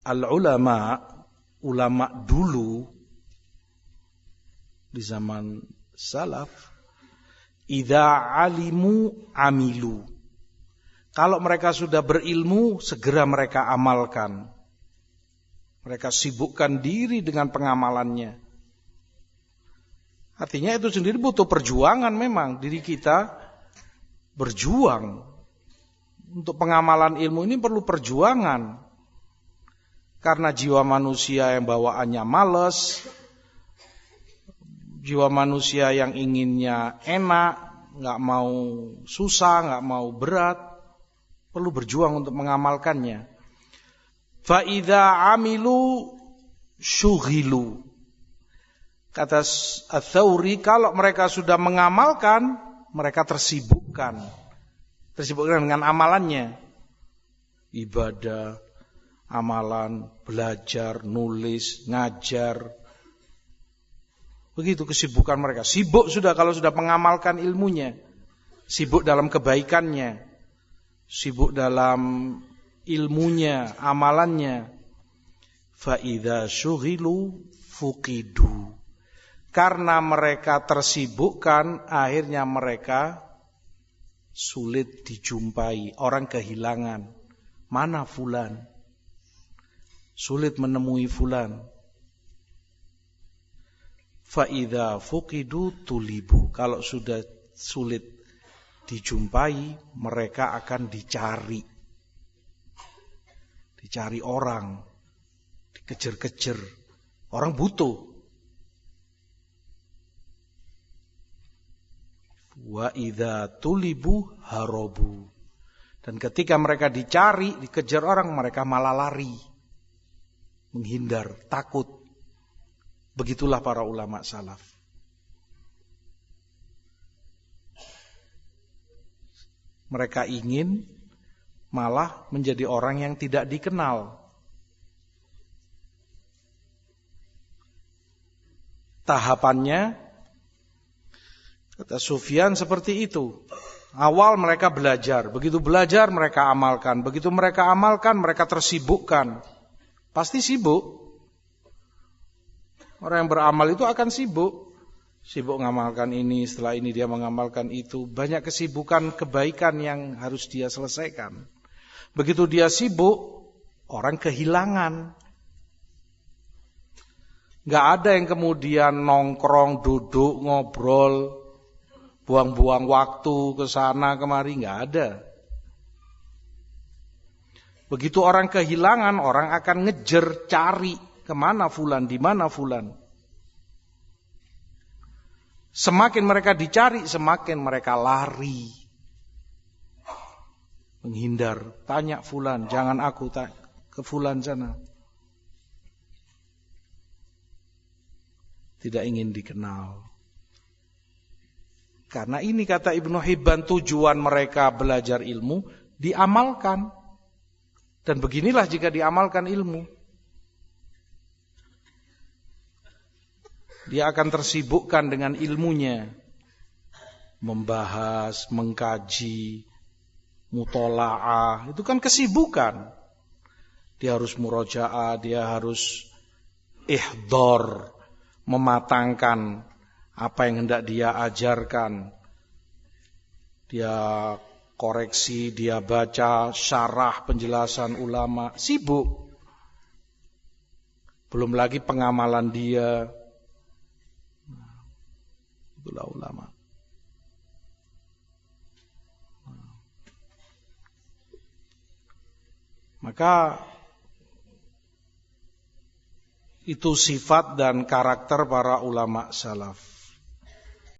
Al-ulama, ulama dulu di zaman salaf, idza alimu amilu. Kalau mereka sudah berilmu, segera mereka amalkan. Mereka sibukkan diri dengan pengamalannya. Artinya itu sendiri butuh perjuangan memang. Diri kita berjuang. Untuk pengamalan ilmu ini perlu perjuangan. Karena jiwa manusia yang bawaannya malas, jiwa manusia yang inginnya enak, gak mau susah, gak mau berat, perlu berjuang untuk mengamalkannya. Fa idza amilu syughilu. Kata Ats-Tsauri, kalau mereka sudah mengamalkan, mereka tersibukkan. Tersibukkan dengan amalannya. Ibadah, amalan, belajar, nulis, ngajar. Begitu kesibukan mereka. Sibuk sudah kalau sudah mengamalkan ilmunya. Sibuk dalam kebaikannya. Sibuk dalam ilmunya, amalannya. Fa idza syughilu fuqidu. Karena mereka tersibukkan, akhirnya mereka sulit dijumpai. Orang kehilangan. Mana fulan? Sulit menemui fulan. Fa idza fuqidu tulibu. Kalau sudah sulit dijumpai, mereka akan dicari. Dicari orang, dikejar-kejar. Orang butuh. Wa idza tulibu harobu. Dan ketika mereka dicari, dikejar orang, mereka malah lari. Menghindar, takut. Begitulah para ulama salaf. Mereka ingin malah menjadi orang yang tidak dikenal. Tahapannya, kata Sufyan, seperti itu. Awal mereka belajar, begitu belajar mereka amalkan, begitu mereka amalkan mereka tersibukkan. Pasti sibuk. Orang yang beramal itu akan sibuk. Sibuk mengamalkan ini, setelah ini dia mengamalkan itu. Banyak kesibukan kebaikan yang harus dia selesaikan. Begitu dia sibuk, orang kehilangan. Gak ada yang kemudian nongkrong, duduk, ngobrol, buang-buang waktu ke sana kemari, gak ada. Begitu orang kehilangan, orang akan ngejar, cari kemana fulan, di mana fulan. Semakin mereka dicari, semakin mereka lari. Menghindar, tanya fulan, jangan aku ke fulan sana. Tidak ingin dikenal. Karena ini kata Ibnu Hibban, tujuan mereka belajar ilmu diamalkan. Dan beginilah jika diamalkan ilmu. Dia akan tersibukkan dengan ilmunya. Membahas, mengkaji, mutola'ah. Itu kan kesibukan. Dia harus murojaah, dia harus ihdor, mematangkan apa yang hendak dia ajarkan. Dia koreksi, dia baca syarah penjelasan ulama. Sibuk. Belum lagi pengamalan dia. Itulah ulama. Maka itu sifat dan karakter para ulama salaf.